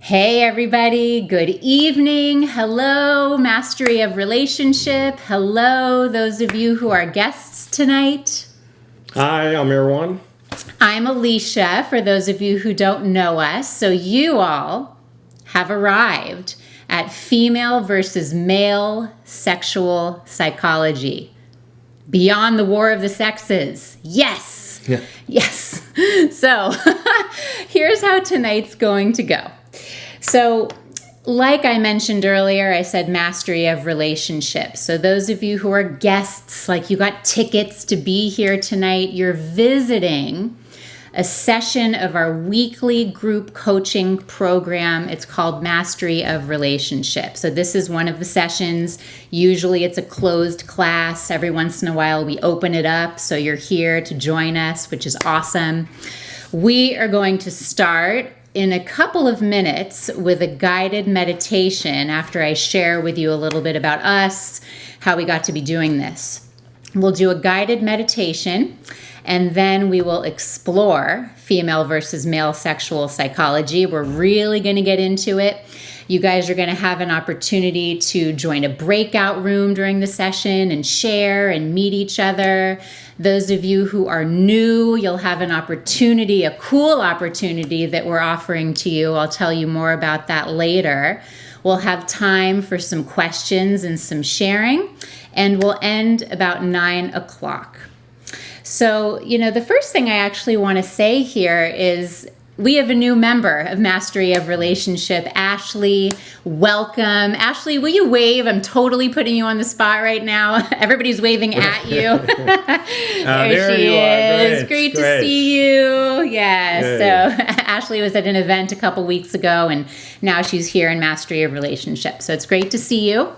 Hey everybody, good evening. Hello, Mastery of Relationship. Hello, those of you who are guests tonight. Hi, I'm Erwan. I'm Alicia, for those of you who don't know us. So you all have arrived at Female versus Male Sexual Psychology. Beyond the War of the Sexes. Yes. Yeah. Yes. So here's how tonight's going to go. So, like I mentioned earlier, I said mastery of relationships. So those of you who are guests, like you got tickets to be here tonight, you're visiting a session of our weekly group coaching program. It's called Mastery of Relationships. So this is one of the sessions. Usually it's a closed class. Every once in a while we open it up. So you're here to join us, which is awesome. We are going to start in a couple of minutes with a guided meditation after I share with you a little bit about us, how we got to be doing this. We'll do a guided meditation, and then we will explore female versus male sexual psychology. We're really going to get into it. You guys are going to have an opportunity to join a breakout room during the session and share and meet each other. Those of you who are new, you'll have an opportunity, a cool opportunity that we're offering to you. I'll tell you more about that later. We'll have time for some questions and some sharing, and we'll end about 9 o'clock. So, the first thing I actually want to say here is we have a new member of Mastery of Relationship, Ashley. Welcome. Ashley, will you wave? I'm totally putting you on the spot right now. Everybody's waving at you. There she is. Great to see you. Yeah. Hey. So Ashley was at an event a couple weeks ago, and now she's here in Mastery of Relationship. So it's great to see you.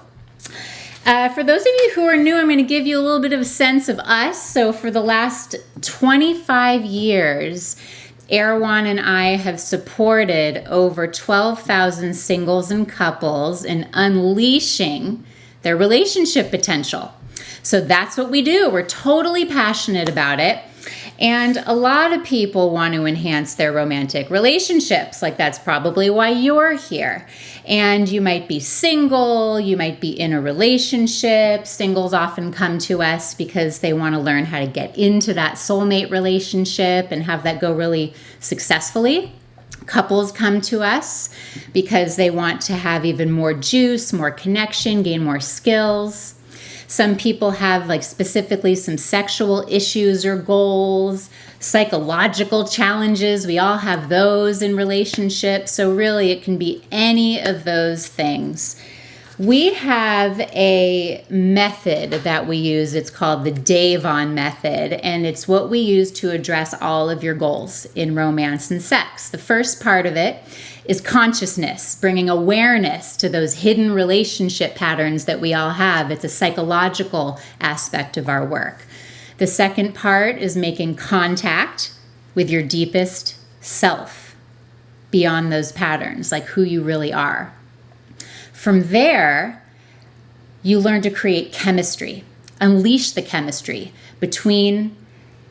For those of you who are new, I'm going to give you a little bit of a sense of us. So for the last 25 years, Erwan and I have supported over 12,000 singles and couples in unleashing their relationship potential. So that's what we do. We're totally passionate about it. And a lot of people want to enhance their romantic relationships. Like that's probably why you're here. And you might be single, you might be in a relationship. Singles often come to us because they want to learn how to get into that soulmate relationship and have that go really successfully. Couples come to us because they want to have even more juice, more connection, gain more skills. Some people have specifically some sexual issues or goals, psychological challenges. We all have those in relationships. So really it can be any of those things. We have a method that we use. It's called the Davon Method, and it's what we use to address all of your goals in romance and sex. The first part of it is consciousness, bringing awareness to those hidden relationship patterns that we all have. It's a psychological aspect of our work. The second part is making contact with your deepest self beyond those patterns, like who you really are. From there, you learn to create chemistry, unleash the chemistry between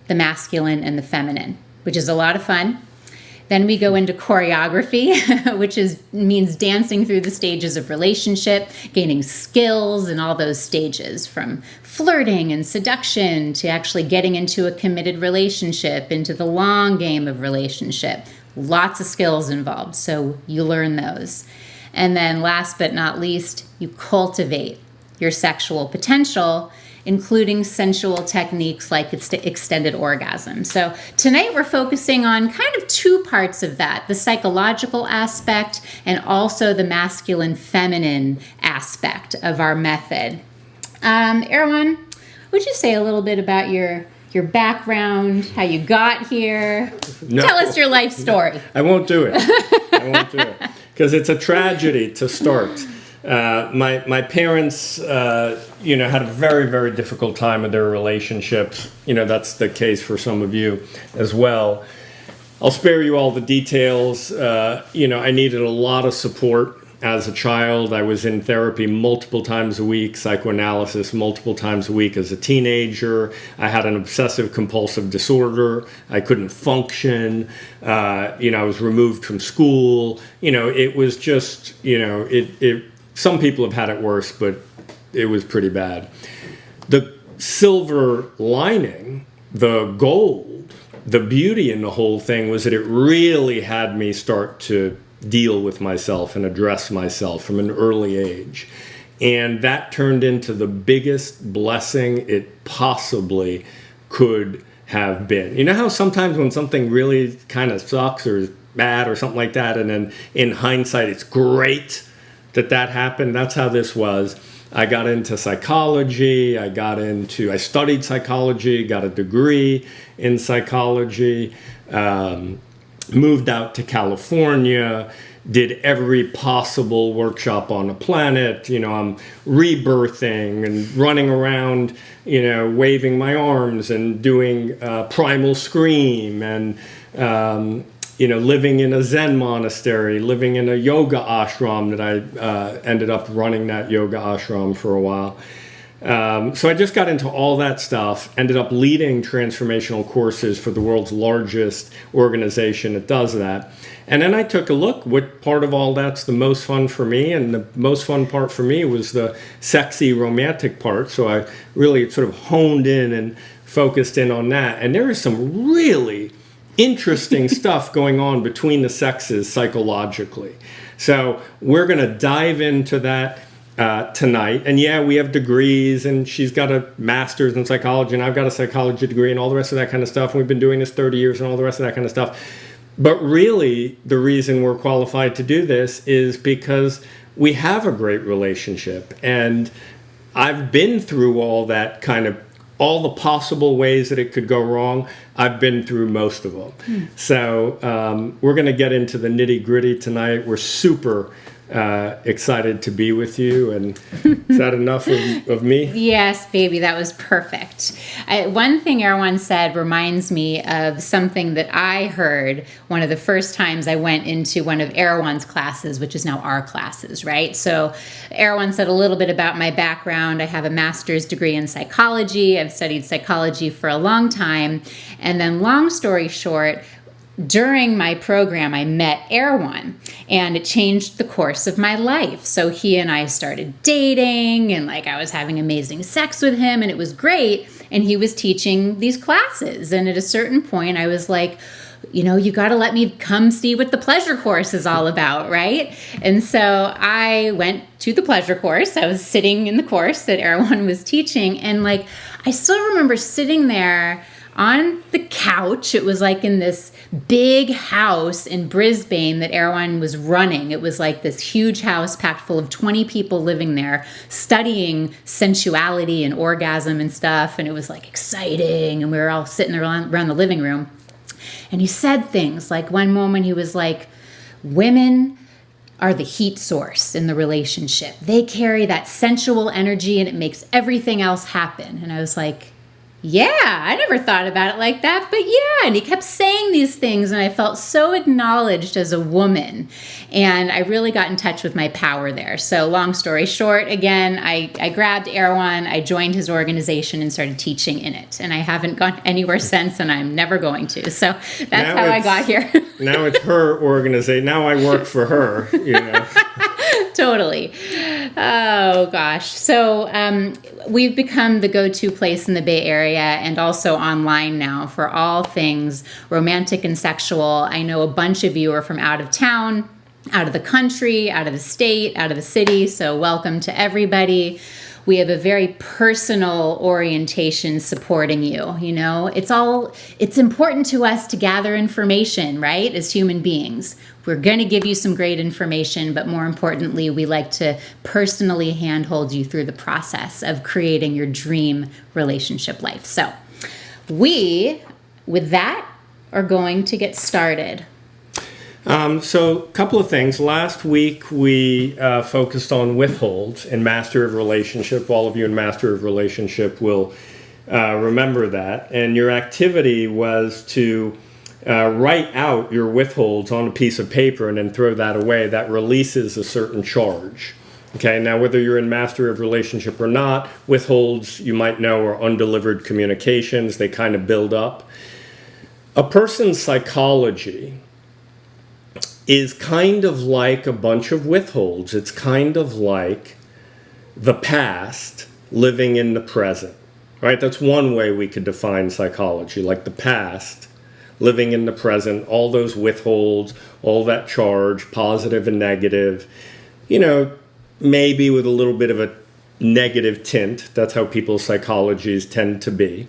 the masculine and the feminine, which is a lot of fun. Then we go into choreography, which means dancing through the stages of relationship, gaining skills in all those stages, from flirting and seduction to actually getting into a committed relationship, into the long game of relationship. Lots of skills involved, so you learn those. And then last but not least, you cultivate your sexual potential, including sensual techniques like extended orgasm. So tonight we're focusing on kind of two parts of that, the psychological aspect and also the masculine-feminine aspect of our method. Erwan, would you say a little bit about your background, how you got here? No. Tell us your life story. I won't do it. Because it's a tragedy to start. My parents, had a very, very difficult time with their relationships. That's the case for some of you as well. I'll spare you all the details. I needed a lot of support as a child. I was in therapy multiple times a week, psychoanalysis multiple times a week as a teenager. I had an obsessive compulsive disorder. I couldn't function. I was removed from school. It was just, some people have had it worse, but it was pretty bad. The silver lining, the gold, the beauty in the whole thing was that it really had me start to deal with myself and address myself from an early age. And that turned into the biggest blessing it possibly could have been. You know how sometimes when something really kind of sucks or is bad or something like that, and then in hindsight it's great that happened? That's how this was. I got into psychology. I studied psychology, got a degree in psychology, moved out to California, did every possible workshop on the planet. I'm rebirthing and running around, waving my arms and doing primal scream and, living in a Zen monastery, living in a yoga ashram that I ended up running that yoga ashram for a while. So I just got into all that stuff, ended up leading transformational courses for the world's largest organization that does that. And then I took a look, what part of all that's the most fun for me? And the most fun part for me was the sexy romantic part. So I really sort of honed in and focused in on that. And there is some really interesting stuff going on between the sexes psychologically. So we're going to dive into that tonight. And yeah, we have degrees, and she's got a master's in psychology, and I've got a psychology degree, and all the rest of that kind of stuff. And we've been doing this 30 years and all the rest of that kind of stuff. But really, the reason we're qualified to do this is because we have a great relationship. And I've been through all the possible ways that it could go wrong. I've been through most of them. So we're going to get into the nitty gritty tonight. We're super excited to be with you. And is that enough of me? Yes, baby, that was perfect. One thing Erwan said reminds me of something that I heard one of the first times I went into one of Erwan's classes, which is now our classes, right? So Erwan said a little bit about my background. I have a master's degree in psychology. I've studied psychology for a long time. And then long story short, during my program, I met Erwan, and it changed the course of my life. So he and I started dating, and I was having amazing sex with him, and it was great. And he was teaching these classes. And at a certain point, I was like, you got to let me come see what the pleasure course is all about, right? And so I went to the pleasure course. I was sitting in the course that Erwan was teaching, and I still remember sitting there on the couch. It was in this big house in Brisbane that Erwan was running. It was this huge house packed full of 20 people living there, studying sensuality and orgasm and stuff. And it was exciting. And we were all sitting around the living room. And he said things one moment he was women are the heat source in the relationship. They carry that sensual energy, and it makes everything else happen. And I was yeah, I never thought about it like that, but yeah. And he kept saying these things, and I felt so acknowledged as a woman. And I really got in touch with my power there. So long story short, again, I grabbed Erwan, I joined his organization and started teaching in it. And I haven't gone anywhere since, and I'm never going to. So that's how I got here. Now it's her organization. Now I work for her, Totally. Oh, gosh. So we've become the go-to place in the Bay Area and also online now for all things romantic and sexual. I know a bunch of you are from out of town, out of the country, out of the state, out of the city. So welcome to everybody. We have a very personal orientation supporting you. It's important to us to gather information, right? As human beings, we're going to give you some great information, but more importantly, we like to personally handhold you through the process of creating your dream relationship life. So we, with that, are going to get started. So a couple of things. Last week, we focused on withhold and Master of Relationship. All of you in Master of Relationship will remember that. And your activity was to write out your withholds on a piece of paper and then throw that away. That releases a certain charge. Okay, now whether you're in mastery of relationship or not, withholds, you might know, are undelivered communications. They kind of build up. A person's psychology is kind of like a bunch of withholds. It's kind of like the past living in the present, right? That's one way we could define psychology, like the past living in the present, all those withholds, all that charge, positive and negative, maybe with a little bit of a negative tint. That's how people's psychologies tend to be.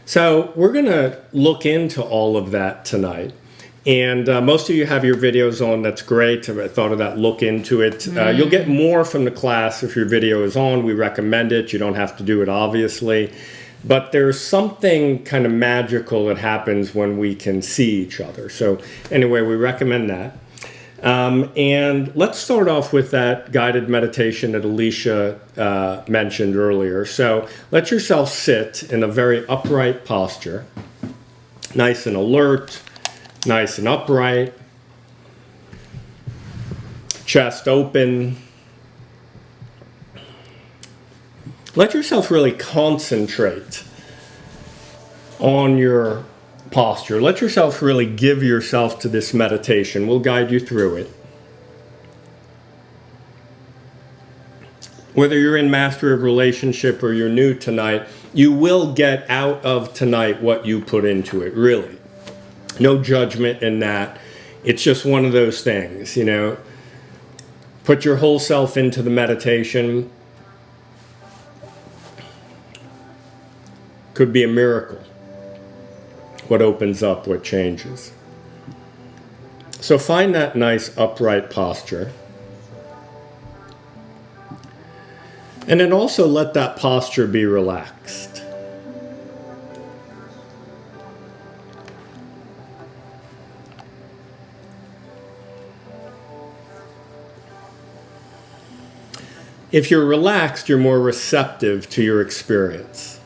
So we're going to look into all of that tonight. And most of you have your videos on. That's great. I thought of that. Look into it. You'll get more from the class if your video is on. We recommend it. You don't have to do it, obviously. But there's something kind of magical that happens when we can see each other. So anyway, we recommend that. And let's start off with that guided meditation that Alicia mentioned earlier. So let yourself sit in a very upright posture, nice and alert, nice and upright, chest open. Let yourself really concentrate on your posture. Let yourself really give yourself to this meditation. We'll guide you through it. Whether you're in mastery of relationship or you're new tonight, you will get out of tonight what you put into it, really. No judgment in that. It's just one of those things, Put your whole self into the meditation. Could be a miracle. What opens up, what changes. So find that nice upright posture. And then also let that posture be relaxed. If you're relaxed, you're more receptive to your experience.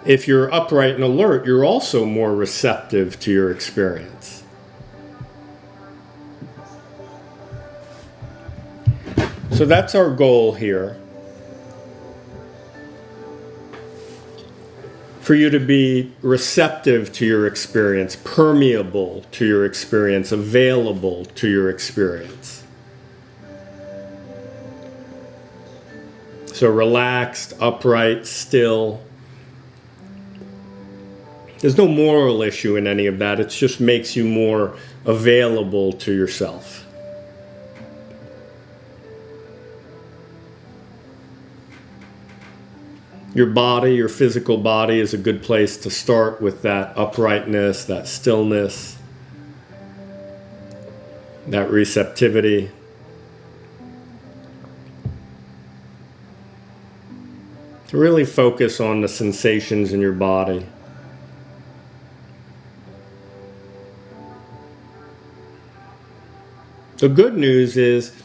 If you're upright and alert, you're also more receptive to your experience. So that's our goal here. For you to be receptive to your experience, permeable to your experience, available to your experience. So relaxed, upright, still. There's no moral issue in any of that. It just makes you more available to yourself. Your body, your physical body, is a good place to start with that uprightness, that stillness, that receptivity. To really focus on the sensations in your body. The good news is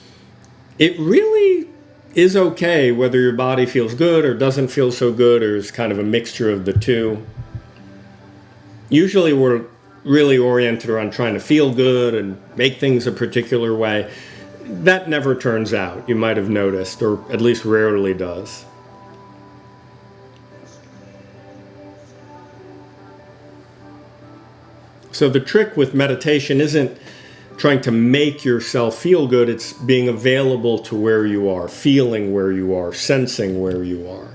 it really is okay whether your body feels good or doesn't feel so good, or is kind of a mixture of the two. Usually we're really oriented around trying to feel good and make things a particular way. That never turns out, you might have noticed, or at least rarely does. So the trick with meditation isn't trying to make yourself feel good, it's being available to where you are, feeling where you are, sensing where you are.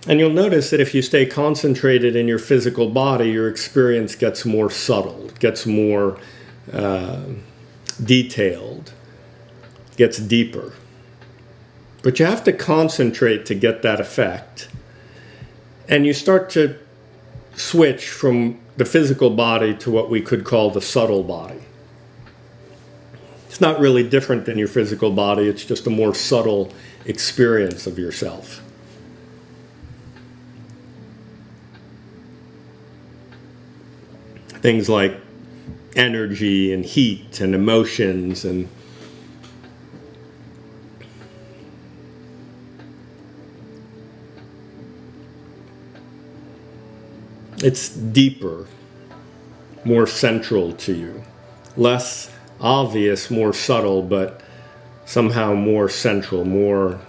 And you'll notice that if you stay concentrated in your physical body, your experience gets more subtle, gets more detailed, gets deeper. But you have to concentrate to get that effect. And you start to switch from the physical body to what we could call the subtle body. It's not really different than your physical body, it's just a more subtle experience of yourself. Things like energy and heat and emotions and it's deeper, more central to you. Less obvious, more subtle, but somehow more central, more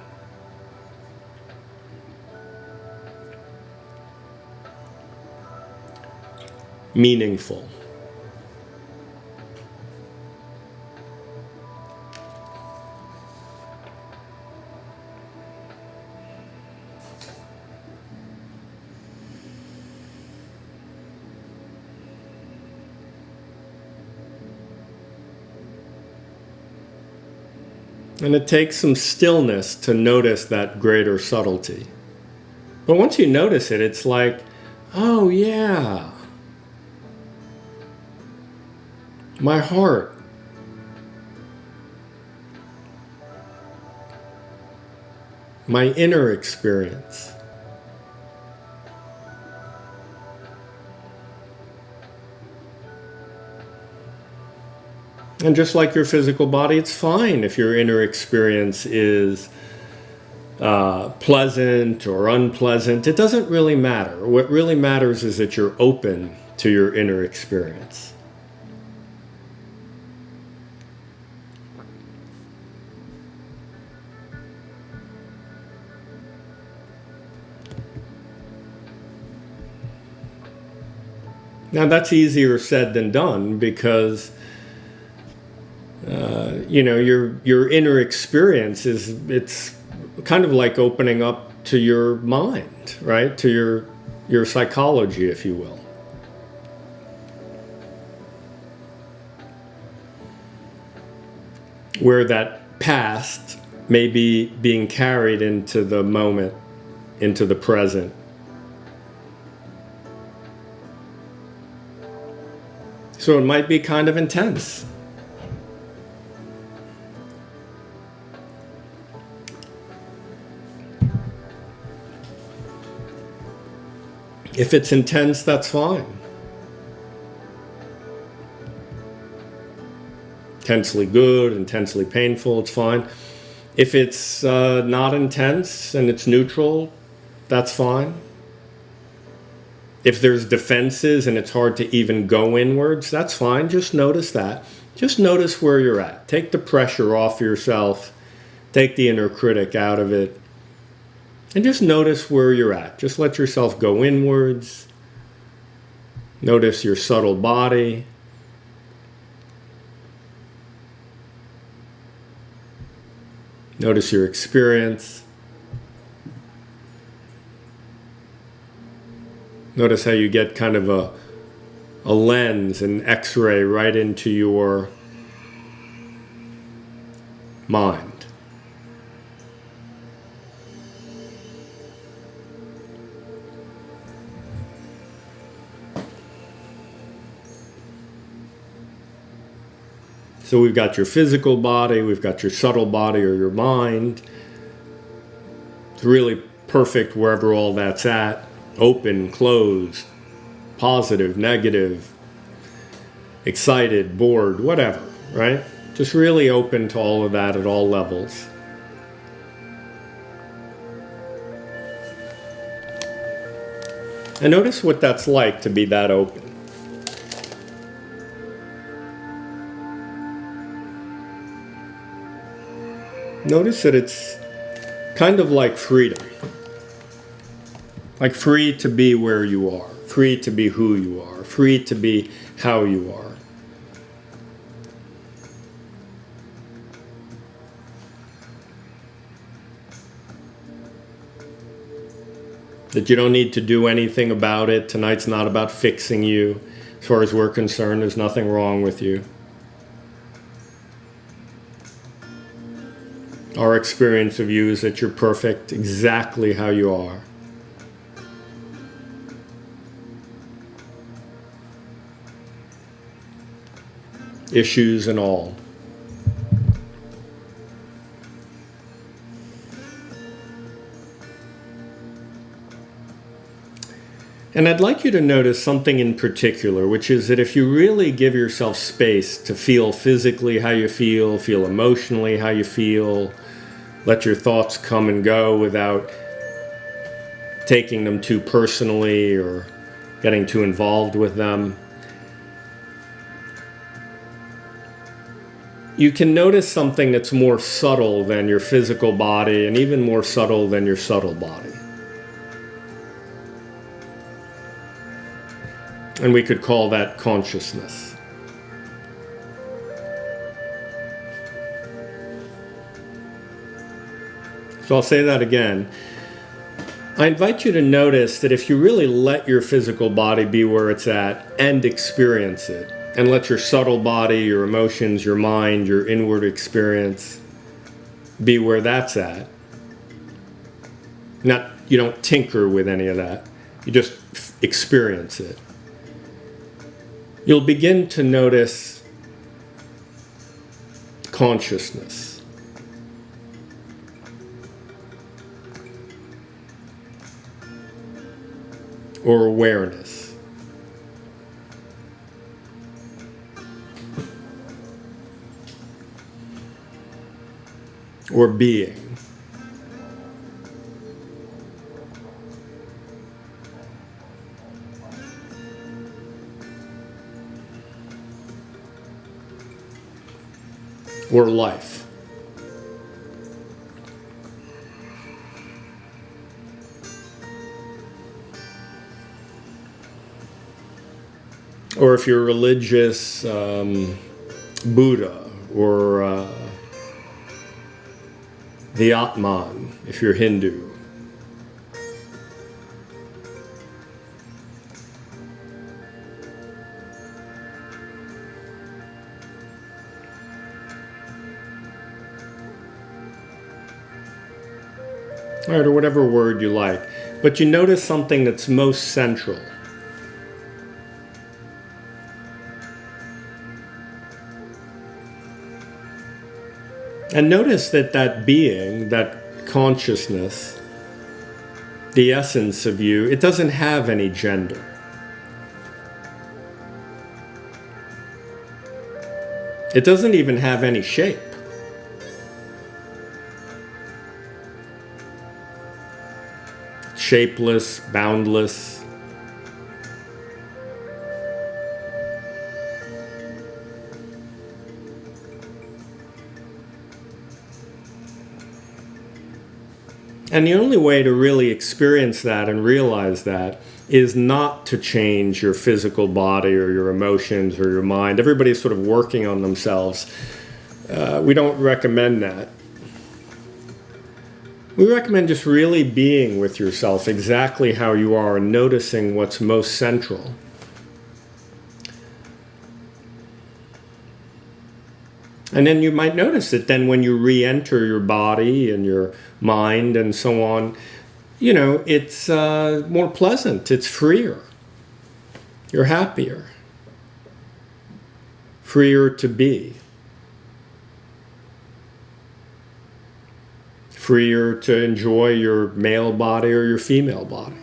meaningful. And it takes some stillness to notice that greater subtlety. But once you notice it, it's like, oh yeah, my heart. My inner experience. And just like your physical body, it's fine if your inner experience is pleasant or unpleasant. It doesn't really matter. What really matters is that you're open to your inner experience. Now that's easier said than done because your inner experience it's kind of like opening up to your mind, right? To your psychology, if you will. Where that past may be being carried into the moment, into the present. So it might be kind of intense. If it's intense, that's fine. Intensely good, intensely painful, it's fine. If it's not intense and it's neutral, that's fine. If there's defenses and it's hard to even go inwards, that's fine. Just notice that. Just notice where you're at. Take the pressure off yourself. Take the inner critic out of it. And just notice where you're at. Just let yourself go inwards. Notice your subtle body. Notice your experience. Notice how you get kind of a lens, an X-ray right into your mind. So we've got your physical body, we've got your subtle body or your mind. It's really perfect wherever all that's at. Open, closed, positive, negative, excited, bored, whatever, right? Just really open to all of that at all levels. And notice what that's like to be that open. Notice that it's kind of like freedom. Like free to be where you are, free to be who you are, free to be how you are. That you don't need to do anything about it. Tonight's not about fixing you. As far as we're concerned, there's nothing wrong with you. Our experience of you is that you're perfect exactly how you are. Issues and all. And I'd like you to notice something in particular, which is that if you really give yourself space to feel physically how you feel emotionally how you feel, let your thoughts come and go without taking them too personally or getting too involved with them, you can notice something that's more subtle than your physical body and even more subtle than your subtle body. And we could call that consciousness. So I'll say that again. I invite you to notice that if you really let your physical body be where it's at and experience it, and let your subtle body, your emotions, your mind, your inward experience be where that's at. You don't tinker with any of that. You just experience it. You'll begin to notice consciousness. Or awareness. Or being. Or life. Or if you're religious, Buddha, or the Atman, if you're Hindu. All right, or whatever word you like. But you notice something that's most central. And notice that being, that consciousness, the essence of you, it doesn't have any gender. It doesn't even have any shape. Shapeless, boundless. And the only way to really experience that and realize that is not to change your physical body or your emotions or your mind. Everybody's sort of working on themselves. We don't recommend that. We recommend just really being with yourself exactly how you are and noticing what's most central. And then you might notice that then when you re-enter your body and your mind and so on, it's more pleasant, it's freer. You're happier. Freer to be. Freer to enjoy your male body or your female body.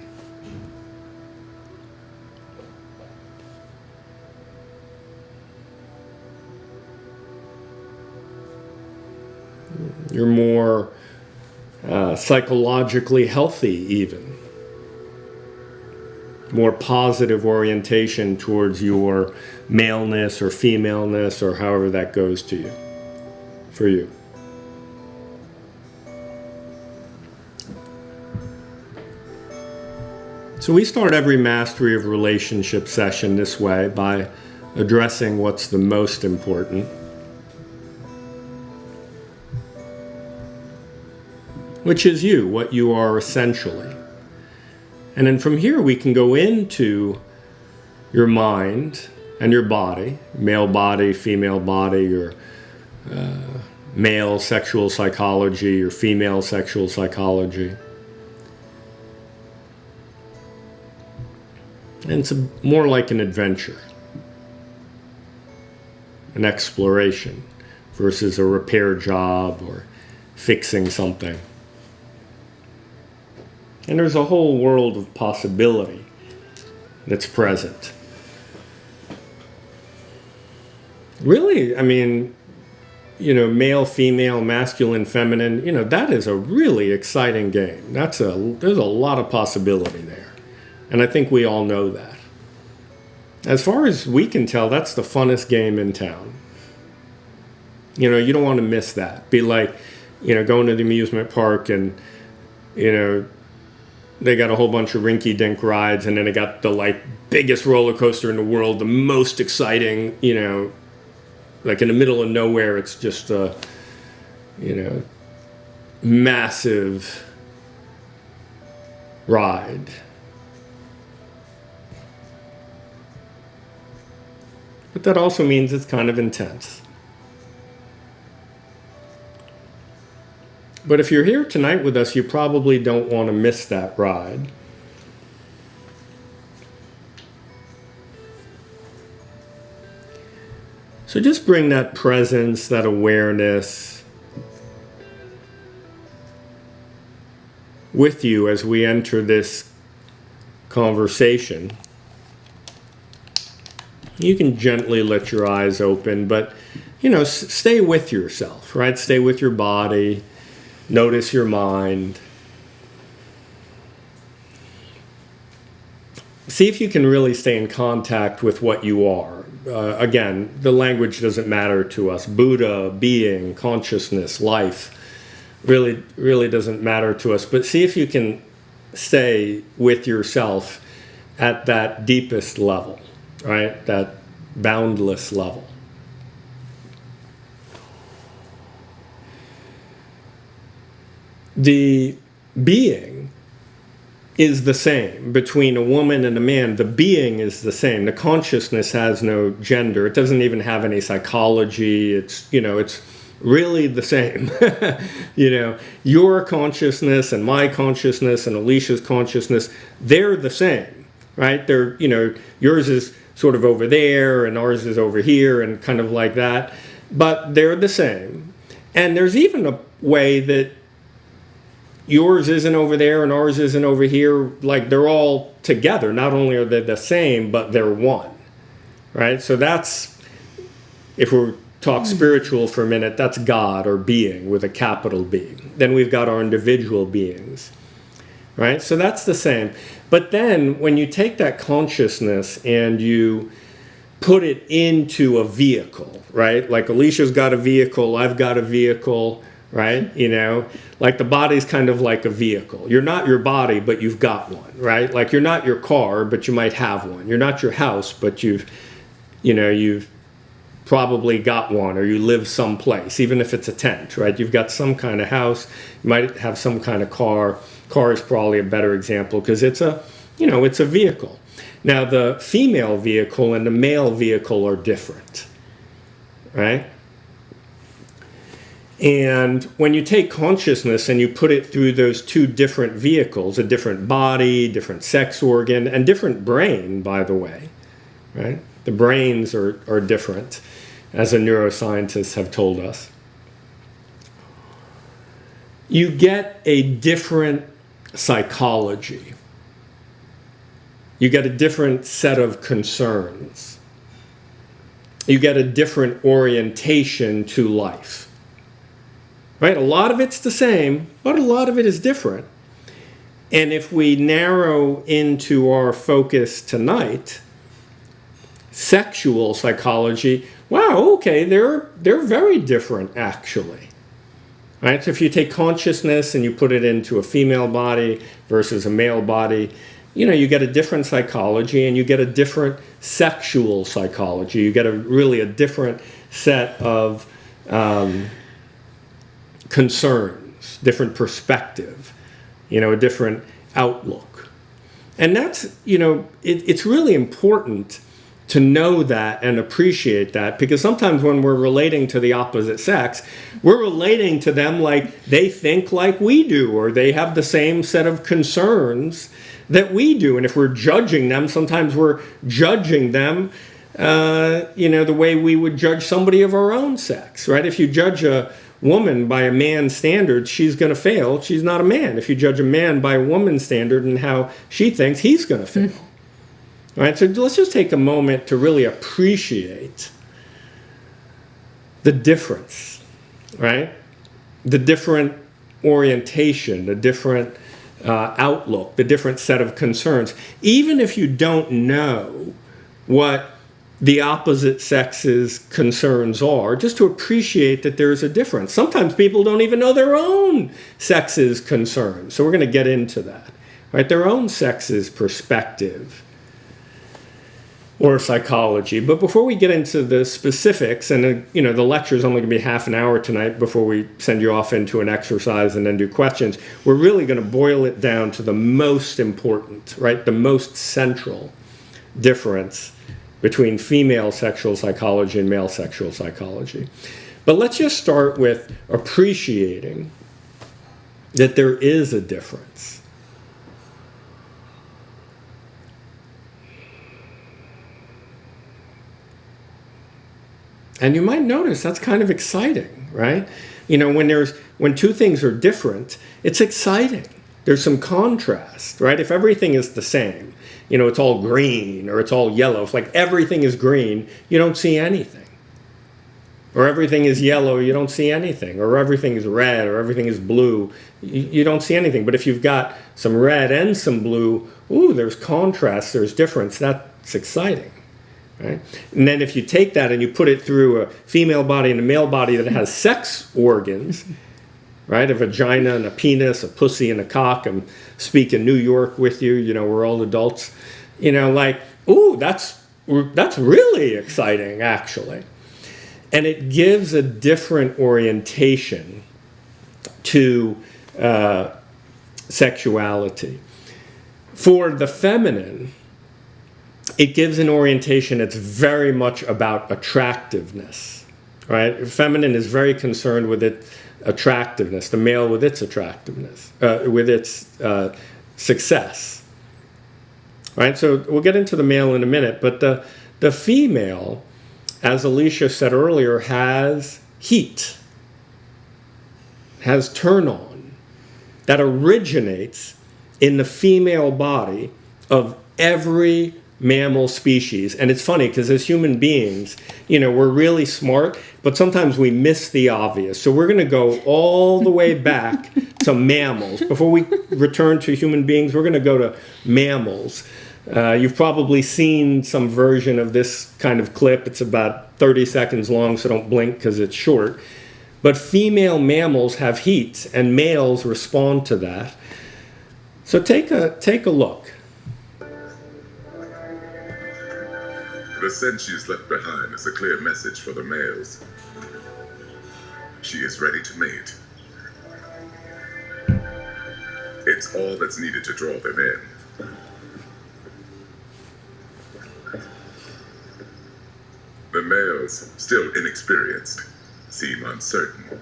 You're more psychologically healthy even. More positive orientation towards your maleness or femaleness or however that goes to you, for you. So we start every Mastery of Relationship session this way by addressing what's the most important. Which is you, what you are essentially. And then from here we can go into your mind and your body, male body, female body, your male sexual psychology, your female sexual psychology. And it's more like an adventure, an exploration versus a repair job or fixing something. And there's a whole world of possibility that's present. Really, I mean, male, female, masculine, feminine, that is a really exciting game. There's a lot of possibility there. And I think we all know that. As far as we can tell, that's the funnest game in town. You don't want to miss that. Be like, going to the amusement park and, they got a whole bunch of rinky-dink rides, and then they got the, biggest roller coaster in the world, the most exciting, like in the middle of nowhere. It's just a, massive ride. But that also means it's kind of intense. But if you're here tonight with us, you probably don't want to miss that ride. So just bring that presence, that awareness with you as we enter this conversation. You can gently let your eyes open, but, stay with yourself, right? Stay with your body. Notice your mind. See if you can really stay in contact with what you are. Again, the language doesn't matter to us. Buddha, being, consciousness, life, really doesn't matter to us. But see if you can stay with yourself at that deepest level, right? That boundless level. The being is the same between a woman and a man. The being is the same. The consciousness has no gender. It doesn't even have any psychology. It's really the same. Your consciousness and my consciousness and Alicia's consciousness, they're the same, right? They're, yours is sort of over there and ours is over here and kind of like that, but they're the same. And there's even a way that yours isn't over there and ours isn't over here. Like, they're all together. Not only are they the same, but they're one, right? So that's, if we're talk spiritual for a minute, that's God, or being with a capital B. Then we've got our individual beings, right? So that's the same. But then when you take that consciousness and you put it into a vehicle, right? Like Alicia's got a vehicle, I've got a vehicle, right? Like the body's kind of like a vehicle. You're not your body, but you've got one, right? Like you're not your car, but you might have one. You're not your house, but you've probably got one, or you live someplace, even if it's a tent, right? You've got some kind of house, you might have some kind of car. Car is probably a better example because it's a vehicle. Now the female vehicle and the male vehicle are different, right? And when you take consciousness and you put it through those two different vehicles, a different body, different sex organ, and different brain, by the way, right? The brains are different, as the neuroscientists have told us. You get a different psychology. You get a different set of concerns. You get a different orientation to life. Right? A lot of it's the same, but a lot of it is different. And if we narrow into our focus tonight, sexual psychology, wow, okay, they're very different actually. Right? So if you take consciousness and you put it into a female body versus a male body, you get a different psychology and you get a different sexual psychology. You get a different set of concerns, different perspective, a different outlook. And that's, it's really important to know that and appreciate that, because sometimes when we're relating to the opposite sex, we're relating to them like they think like we do, or they have the same set of concerns that we do. And if we're judging them, sometimes we're judging them, the way we would judge somebody of our own sex, right? If you judge a woman by a man's standards, she's going to fail. She's not a man. If you judge a man by a woman's standard and how she thinks, he's going to fail. All right, so let's just take a moment to really appreciate the difference, right? The different orientation, the different outlook, the different set of concerns. Even if you don't know what the opposite sex's concerns are, just to appreciate that there's a difference. Sometimes people don't even know their own sex's concerns. So we're going to get into that, right? Their own sex's perspective or psychology. But before we get into the specifics, and the lecture is only going to be half an hour tonight before we send you off into an exercise and then do questions, we're really going to boil it down to the most important, right? The most central difference between female sexual psychology and male sexual psychology. But let's just start with appreciating that there is a difference. And you might notice that's kind of exciting, right? When two things are different, it's exciting. There's some contrast, right? If everything is the same, it's all green or it's all yellow. If like everything is green, you don't see anything. Or everything is yellow, you don't see anything. Or everything is red or everything is blue, you don't see anything. But if you've got some red and some blue, there's contrast, there's difference. That's exciting, right? And then if you take that and you put it through a female body and a male body that has sex organs, right? A vagina and a penis, a pussy and a cock. I'm speaking New York with you. We're all adults. That's really exciting, actually. And it gives a different orientation to sexuality. For the feminine, it gives an orientation that's very much about attractiveness, right? Feminine is very concerned with its attractiveness, the male with its attractiveness, with its success, right? So we'll get into the male in a minute, but the female, as Alicia said earlier, has heat, has turn on, that originates in the female body of every mammal species. And it's funny because as human beings, we're really smart, but sometimes we miss the obvious. So we're going to go all the way back to mammals. Before we return to human beings, we're going to go to mammals. You've probably seen some version of this kind of clip. It's about 30 seconds long, so don't blink because it's short. But female mammals have heat, and males respond to that. So take a look. The scent she's left behind is a clear message for the males. She is ready to mate. It's all that's needed to draw them in. The males, still inexperienced, seem uncertain.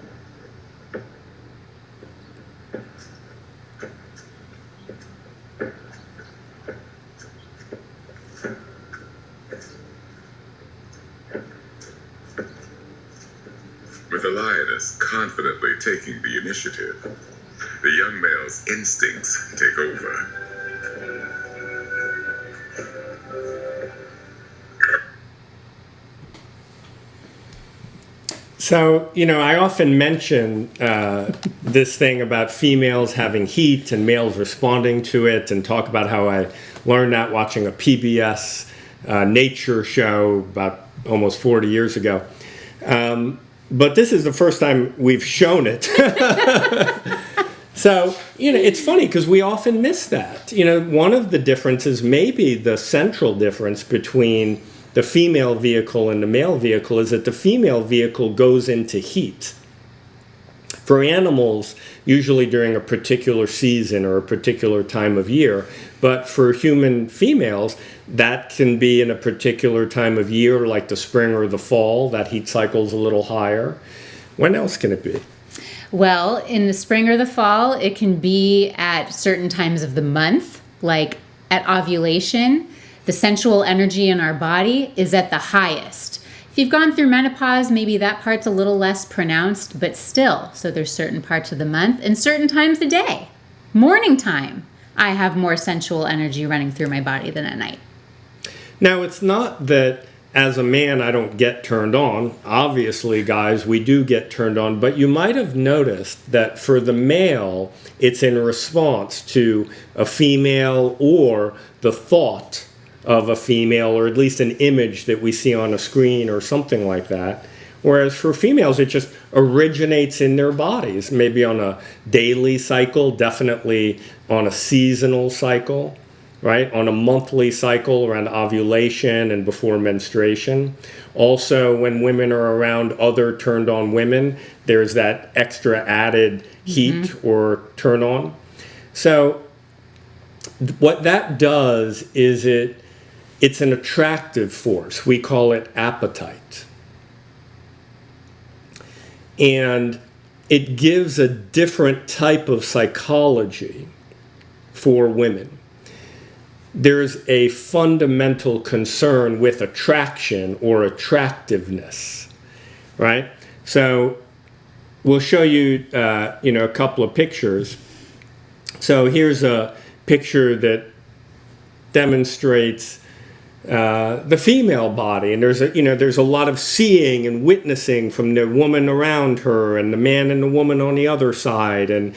With the lioness confidently taking the initiative, the young male's instincts take over. So, I often mention this thing about females having heat and males responding to it, and talk about how I learned that watching a PBS nature show about almost 40 years ago. But this is the first time we've shown it. So, it's funny because we often miss that. One of the differences, maybe the central difference between the female vehicle and the male vehicle, is that the female vehicle goes into heat. For animals, usually during a particular season or a particular time of year, but for human females, that can be in a particular time of year, like the spring or the fall. That heat cycle's a little higher. When else can it be? Well, in the spring or the fall, it can be at certain times of the month, like at ovulation. The sensual energy in our body is at the highest. If you've gone through menopause, maybe that part's a little less pronounced, but still. So there's certain parts of the month and certain times of the day. Morning time, I have more sensual energy running through my body than at night. Now, it's not that as a man I don't get turned on. Obviously, guys, we do get turned on. But you might have noticed that for the male, it's in response to a female or the thought of a female, or at least an image that we see on a screen or something like that. Whereas for females, it just originates in their bodies, maybe on a daily cycle, definitely on a seasonal cycle, right? On a monthly cycle around ovulation and before menstruation. Also, when women are around other turned on women, there's that extra added heat or turn on. So what that does is it's an attractive force. We call it appetite. And it gives a different type of psychology for women. There's a fundamental concern with attraction or attractiveness, right? So we'll show you, a couple of pictures. So here's a picture that demonstrates the female body, and there's a lot of seeing and witnessing from the woman around her and the man and the woman on the other side, and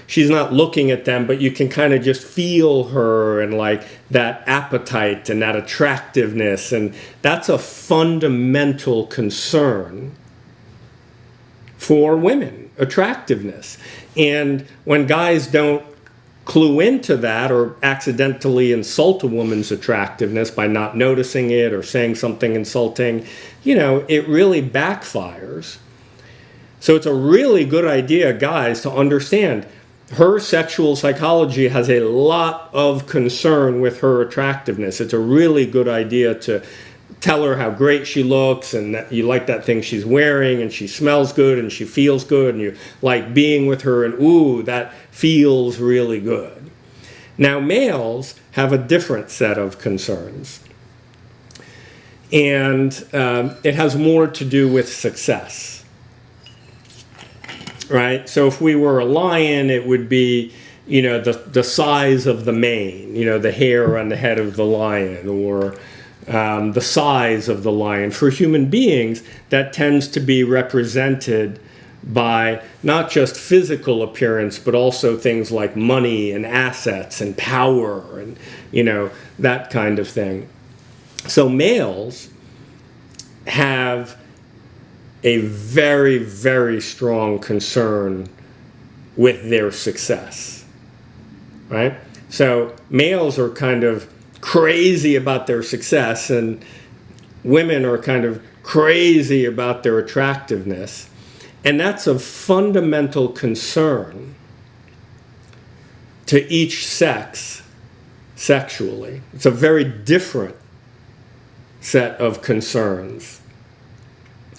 she's not looking at them, but you can kind of just feel her and like that appetite and that attractiveness, and that's a fundamental concern for women, attractiveness. And when guys don't clue into that or accidentally insult a woman's attractiveness by not noticing it or saying something insulting, it really backfires. So it's a really good idea, guys, to understand her sexual psychology has a lot of concern with her attractiveness. It's a really good idea to tell her how great she looks and that you like that thing she's wearing and she smells good and she feels good and you like being with her and ooh, that feels really good. Now, males have a different set of concerns. And it has more to do with success. Right? So if we were a lion, it would be, the size of the mane, the hair on the head of the lion, or the size of the lion. For human beings, that tends to be represented by not just physical appearance, but also things like money and assets and power and, that kind of thing. So males have a very, very strong concern with their success, right? So males are kind of crazy about their success, and women are kind of crazy about their attractiveness. And that's of fundamental concern to each sex sexually. It's a very different set of concerns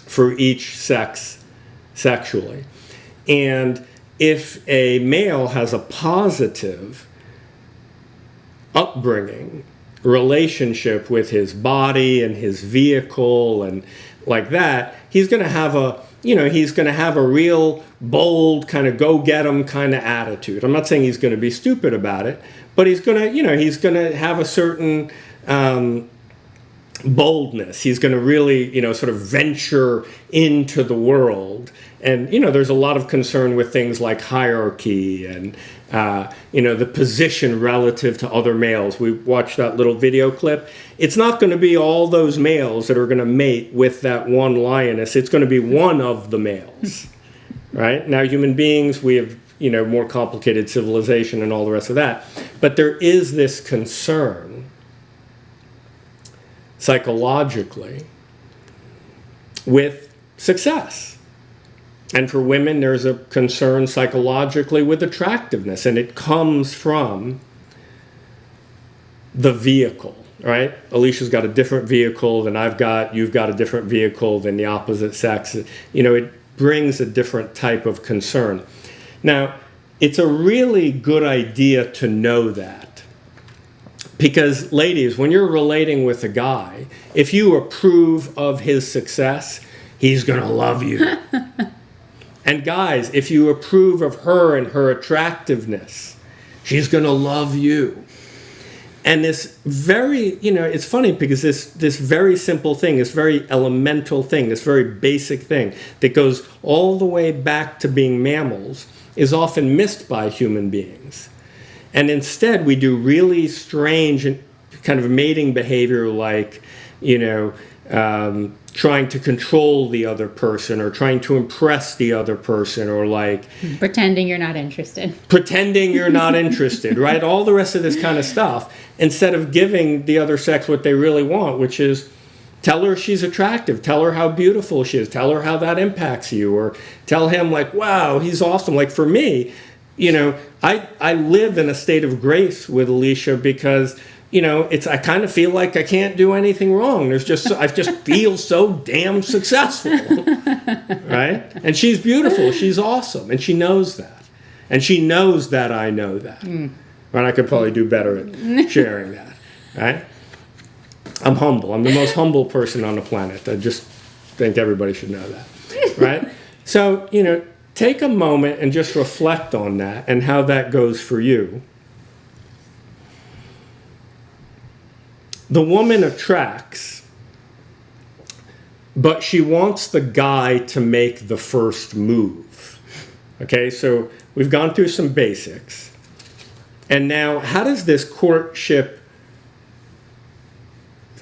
for each sex sexually. And if a male has a positive upbringing, relationship with his body and his vehicle and like that, he's going to have a real bold kind of go get 'em kind of attitude. I'm not saying he's going to be stupid about it, but he's going to have a certain boldness. He's going to really, sort of venture into the world. And, there's a lot of concern with things like hierarchy and, the position relative to other males. We watched that little video clip. It's not going to be all those males that are going to mate with that one lioness. It's going to be one of the males, right? Now, human beings, we have, more complicated civilization and all the rest of that. But there is this concern psychologically with success. And for women, there's a concern psychologically with attractiveness, and it comes from the vehicle, right? Alicia's got a different vehicle than I've got. You've got a different vehicle than the opposite sex. It brings a different type of concern. Now, it's a really good idea to know that. Because, ladies, when you're relating with a guy, if you approve of his success, he's going to love you. And guys, if you approve of her and her attractiveness, she's going to love you. And this very, it's funny because this very simple thing, this very elemental thing, this very basic thing that goes all the way back to being mammals is often missed by human beings. And instead we do really strange and kind of mating behavior like, trying to control the other person or trying to impress the other person or like... Pretending you're not interested. Right? All the rest of this kind of stuff, instead of giving the other sex what they really want, which is tell her she's attractive, tell her how beautiful she is, tell her how that impacts you, or tell him like, wow, he's awesome. Like for me, I live in a state of grace with Alicia because... I kind of feel like I can't do anything wrong. I just feel so damn successful, right? And she's beautiful. She's awesome. And she knows that. And she knows that I know that. Right? I could probably do better at sharing that, right? I'm humble. I'm the most humble person on the planet. I just think everybody should know that, right? So, take a moment and just reflect on that and how that goes for you. The woman attracts, but she wants the guy to make the first move. Okay, so we've gone through some basics. And now, how does this courtship,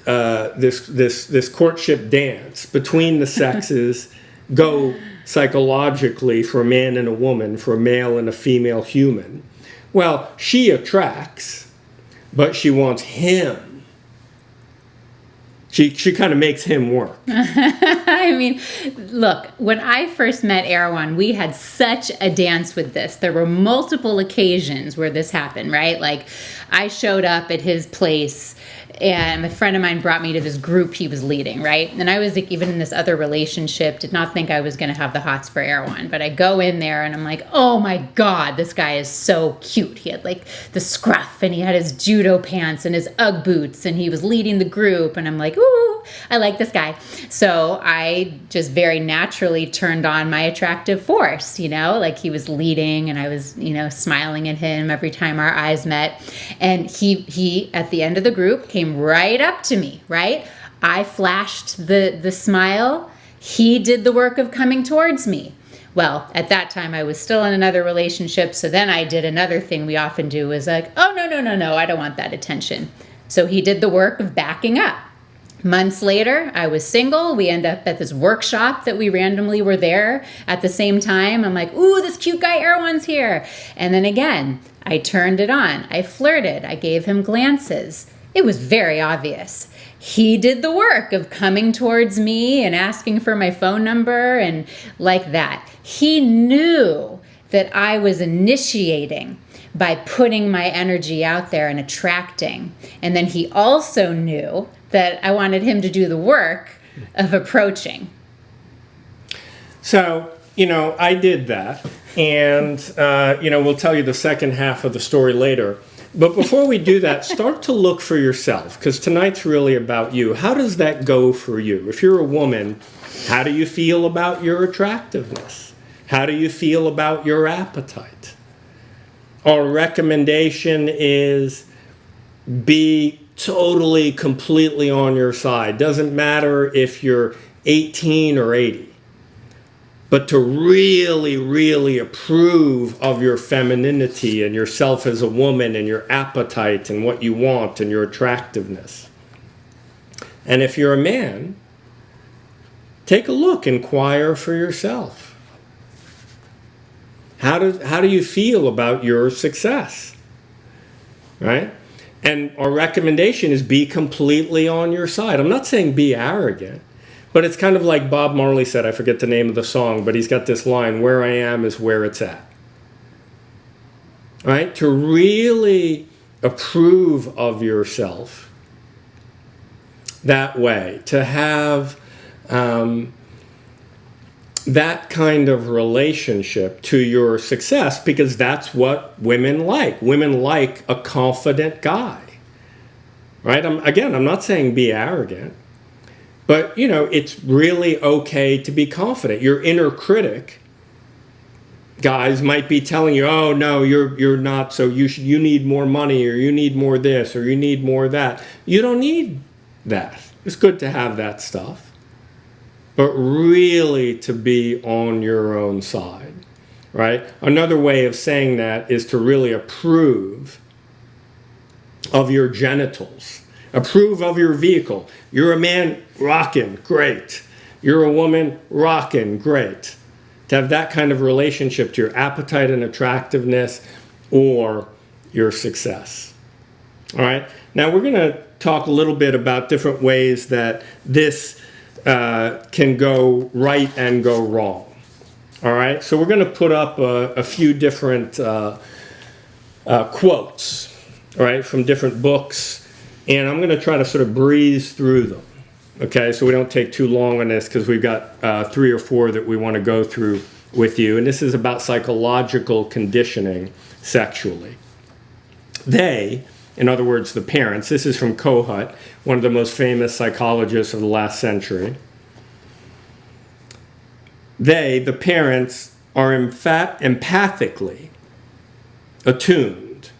this courtship dance between the sexes go psychologically for a man and a woman, for a male and a female human? Well, she attracts, but she wants him. She kind of makes him work. I mean, look, when I first met Erwan, we had such a dance with this. There were multiple occasions where this happened, right? Like, I showed up at his place, and a friend of mine brought me to this group he was leading, right? And I was like, even in this other relationship, did not think I was going to have the hots for Erwan. But I go in there and I'm like, oh my God, this guy is so cute. He had like the scruff and he had his judo pants and his Ugg boots and he was leading the group. And I'm like, ooh, I like this guy. So I just very naturally turned on my attractive force, like he was leading and I was, smiling at him every time our eyes met. And he at the end of the group came right up to me, right? I flashed the smile. He did the work of coming towards me. Well, at that time I was still in another relationship. So then I did another thing we often do is like, oh, no, I don't want that attention. So he did the work of backing up. Months later, I was single. We end up at this workshop that we randomly were there at the same time. I'm like, ooh, this cute guy Erwan's here. And then again, I turned it on. I flirted. I gave him glances. It was very obvious. He did the work of coming towards me and asking for my phone number and like that. He knew that I was initiating by putting my energy out there and attracting. And then he also knew that I wanted him to do the work of approaching. So, I did that. And, we'll tell you the second half of the story later. But before we do that, start to look for yourself, because tonight's really about you. How does that go for you? If you're a woman, how do you feel about your attractiveness? How do you feel about your appetite? Our recommendation is be totally, completely on your side. Doesn't matter if you're 18 or 80. But to really, really approve of your femininity and yourself as a woman and your appetite and what you want and your attractiveness. And if you're a man, take a look, inquire for yourself. How do you feel about your success? Right? And our recommendation is be completely on your side. I'm not saying be arrogant. But it's kind of like Bob Marley said, I forget the name of the song, but he's got this line, where I am is where it's at. Right? To really approve of yourself that way, to have that kind of relationship to your success, because that's what women like. Women like a confident guy. Right? I'm not saying be arrogant. But, it's really okay to be confident. Your inner critic guys might be telling you, oh no, you're not, so you need more money, or you need more this, or you need more that. You don't need that. It's good to have that stuff, but really to be on your own side, right? Another way of saying that is to really approve of your genitals, approve of your vehicle. You're a man, rockin', great. You're a woman, rockin', great. To have that kind of relationship to your appetite and attractiveness or your success. All right. Now we're going to talk a little bit about different ways that this can go right and go wrong. All right. So we're going to put up a few different quotes, all right, from different books, and I'm going to try to sort of breeze through them. Okay, so we don't take too long on this because we've got 3 or 4 that we want to go through with you. And this is about psychological conditioning sexually. They, in other words, the parents, this is from Kohut, one of the most famous psychologists of the last century. They, the parents, are empathically attuned,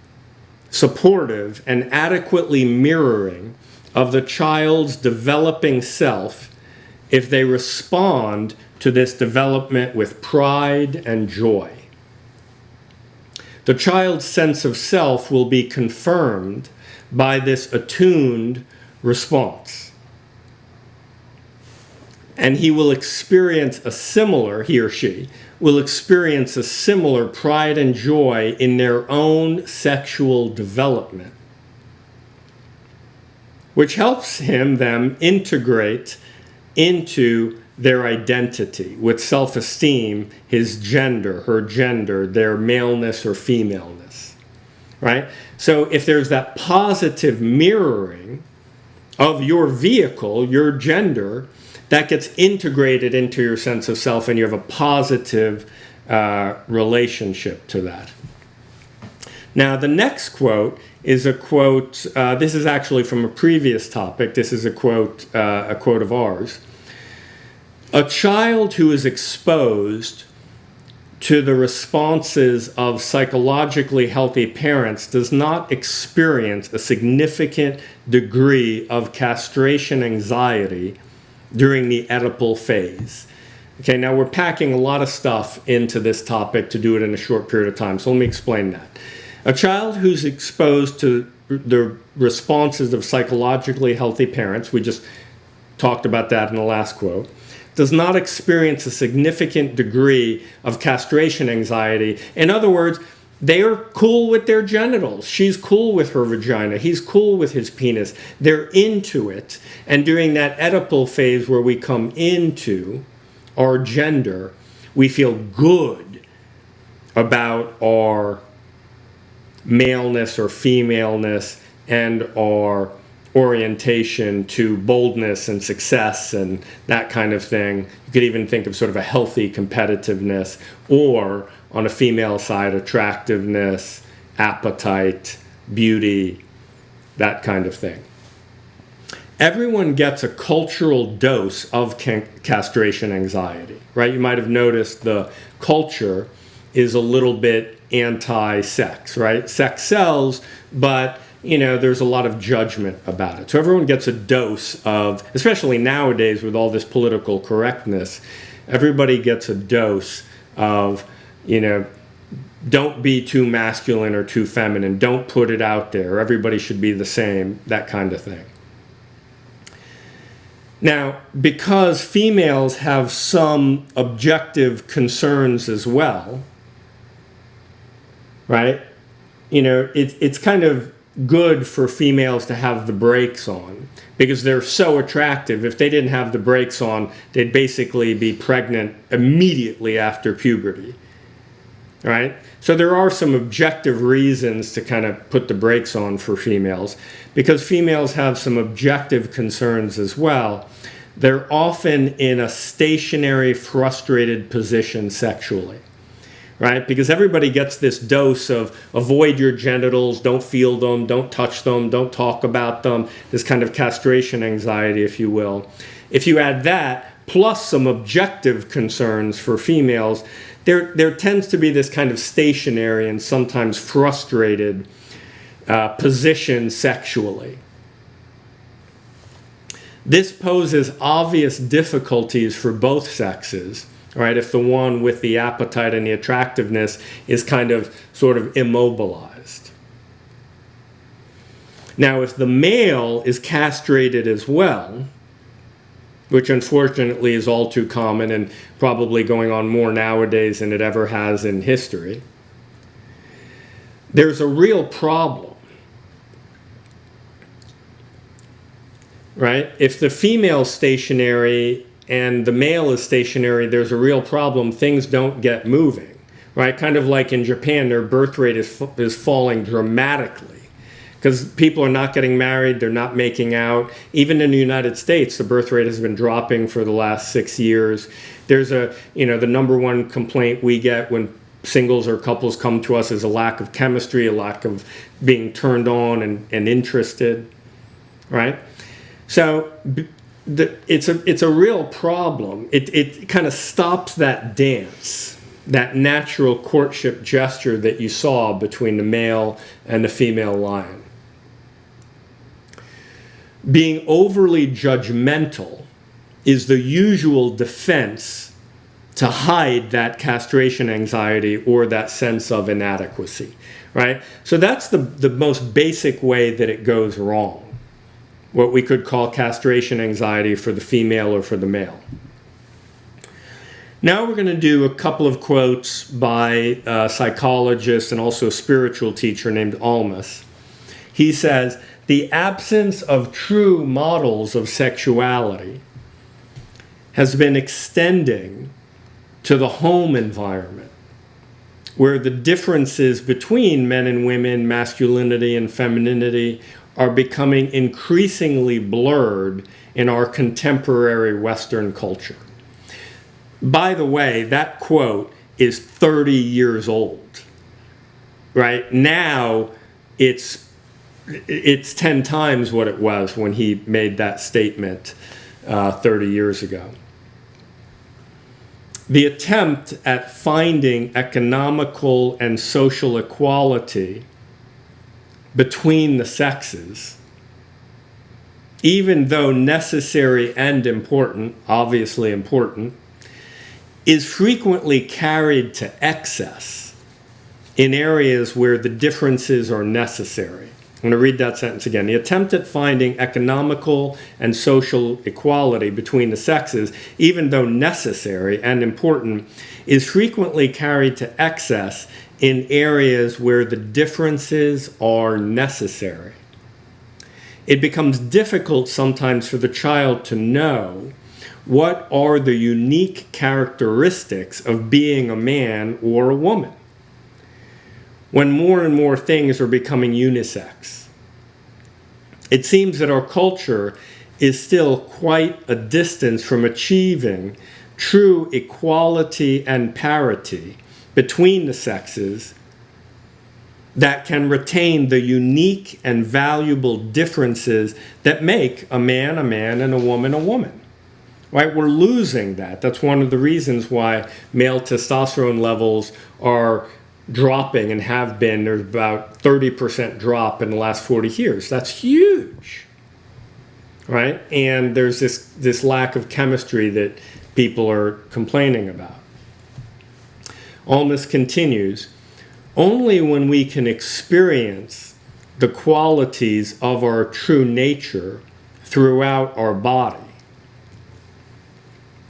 supportive, and adequately mirroring of the child's developing self if they respond to this development with pride and joy. The child's sense of self will be confirmed by this attuned response. And he will experience he or she will experience a similar pride and joy in their own sexual development, which helps them integrate into their identity with self-esteem, his gender, her gender, their maleness or femaleness, right? So if there's that positive mirroring of your vehicle, your gender, that gets integrated into your sense of self, and you have a positive relationship to that. Now, the next quote is a quote, this is actually from a previous topic. This is a quote of ours. A child who is exposed to the responses of psychologically healthy parents does not experience a significant degree of castration anxiety during the Oedipal phase. Okay, now we're packing a lot of stuff into this topic to do it in a short period of time, so let me explain that. A child who's exposed to the responses of psychologically healthy parents, we just talked about that in the last quote, does not experience a significant degree of castration anxiety. In other words, they are cool with their genitals. She's cool with her vagina. He's cool with his penis. They're into it. And during that Oedipal phase where we come into our gender, we feel good about our maleness or femaleness and our orientation to boldness and success and that kind of thing. You could even think of sort of a healthy competitiveness, or on a female side, attractiveness, appetite, beauty, that kind of thing. Everyone gets a cultural dose of castration anxiety, right? You might have noticed the culture is a little bit anti-sex, right? Sex sells, but there's a lot of judgment about it. So everyone gets a dose of, especially nowadays with all this political correctness, everybody gets a dose of, don't be too masculine or too feminine. Don't put it out there. Everybody should be the same, that kind of thing. Now, because females have some objective concerns as well, right? It's kind of good for females to have the brakes on because they're so attractive. If they didn't have the brakes on, they'd basically be pregnant immediately after puberty, right? So there are some objective reasons to kind of put the brakes on for females, because females have some objective concerns as well. They're often in a stationary, frustrated position sexually. Right? Because everybody gets this dose of avoid your genitals, don't feel them, don't touch them, don't talk about them, this kind of castration anxiety, if you will. If you add that, plus some objective concerns for females, there tends to be this kind of stationary and sometimes frustrated position sexually. This poses obvious difficulties for both sexes, right? If the one with the appetite and the attractiveness is kind of sort of immobilized. Now, if the male is castrated as well, which unfortunately is all too common and probably going on more nowadays than it ever has in history, there's a real problem, right? If the female's stationary and the male is stationary, there's a real problem. Things don't get moving, right? Kind of like in Japan, their birth rate is falling dramatically because people are not getting married, they're not making out. Even in the United States, the birth rate has been dropping for the last 6 years. There's the number one complaint we get when singles or couples come to us is a lack of chemistry, a lack of being turned on and interested, right? So it's a real problem. It kind of stops that dance, that natural courtship gesture that you saw between the male and the female lion. Being overly judgmental is the usual defense to hide that castration anxiety or that sense of inadequacy, right? So that's the most basic way that it goes wrong, what we could call castration anxiety for the female or for the male. Now we're going to do a couple of quotes by a psychologist and also a spiritual teacher named Almas. He says, "The absence of true models of sexuality has been extending to the home environment, where the differences between men and women, masculinity and femininity, are becoming increasingly blurred in our contemporary Western culture." By the way, that quote is 30 years old, right? Now it's 10 times what it was when he made that statement 30 years ago. The attempt at finding economical and social equality between the sexes, even though necessary and important, obviously important, is frequently carried to excess in areas where the differences are necessary. I'm going to read that sentence again. The attempt at finding economical and social equality between the sexes, even though necessary and important, is frequently carried to excess in areas where the differences are necessary. It becomes difficult sometimes for the child to know what are the unique characteristics of being a man or a woman when more and more things are becoming unisex. It seems that our culture is still quite a distance from achieving true equality and parity between the sexes that can retain the unique and valuable differences that make a man and a woman. Right? We're losing that. That's one of the reasons why male testosterone levels are dropping and have been. There's about 30% drop in the last 40 years. That's huge, right? And there's this lack of chemistry that people are complaining about. Almas continues, only when we can experience the qualities of our true nature throughout our body,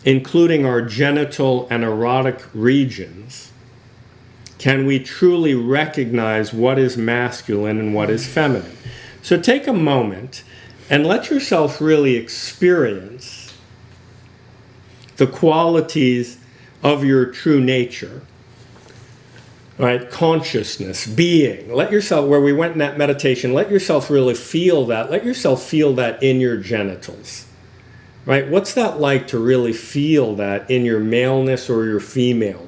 including our genital and erotic regions, can we truly recognize what is masculine and what is feminine. So take a moment and let yourself really experience the qualities of your true nature, right? Consciousness, being. Let yourself, where we went in that meditation, let yourself really feel that. Let yourself feel that in your genitals, right? What's that like to really feel that in your maleness or your femaleness?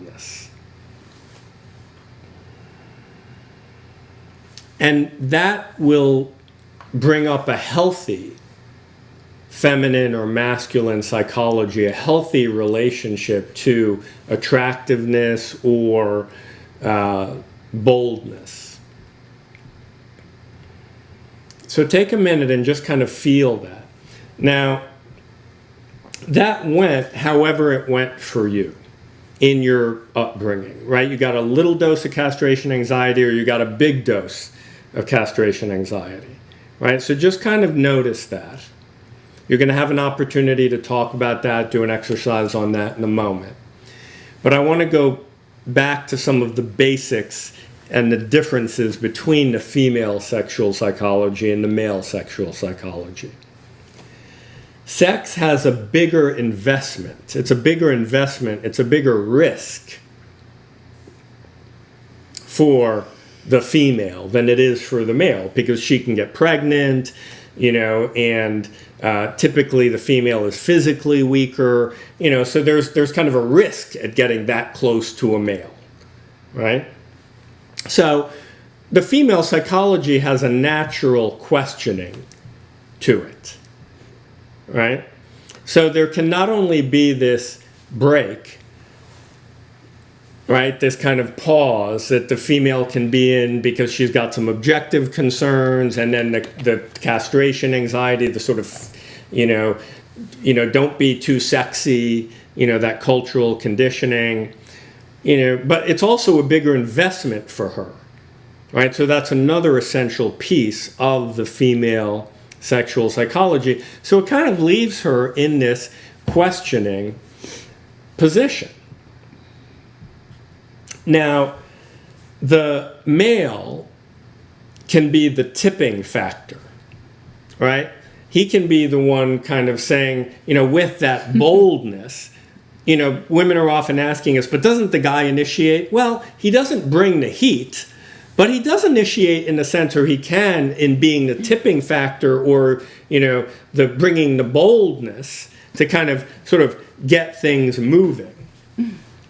And that will bring up a healthy feminine or masculine psychology, a healthy relationship to attractiveness or boldness. So take a minute and just kind of feel that. Now, that went however it went for you in your upbringing, right? You got a little dose of castration anxiety, or you got a big dose of castration anxiety, right? So just kind of notice that. You're going to have an opportunity to talk about that, do an exercise on that in a moment. But I want to go back to some of the basics and the differences between the female sexual psychology and the male sexual psychology. Sex has a bigger investment. It's a bigger investment. It's a bigger risk for the female than it is for the male, because she can get pregnant, and typically the female is physically weaker, so there's kind of a risk at getting that close to a male, right? So the female psychology has a natural questioning to it. Right? So there can not only be this break, right, this kind of pause that the female can be in because she's got some objective concerns, and then the castration anxiety, the sort of, don't be too sexy, that cultural conditioning, but it's also a bigger investment for her, right? So that's another essential piece of the female sexual psychology. So it kind of leaves her in this questioning position. Now, the male can be the tipping factor, right? He can be the one kind of saying, with that boldness, women are often asking us, but doesn't the guy initiate? Well, he doesn't bring the heat, but he does initiate in the sense, or he can, in being the tipping factor, or, the bringing the boldness to kind of sort of get things moving,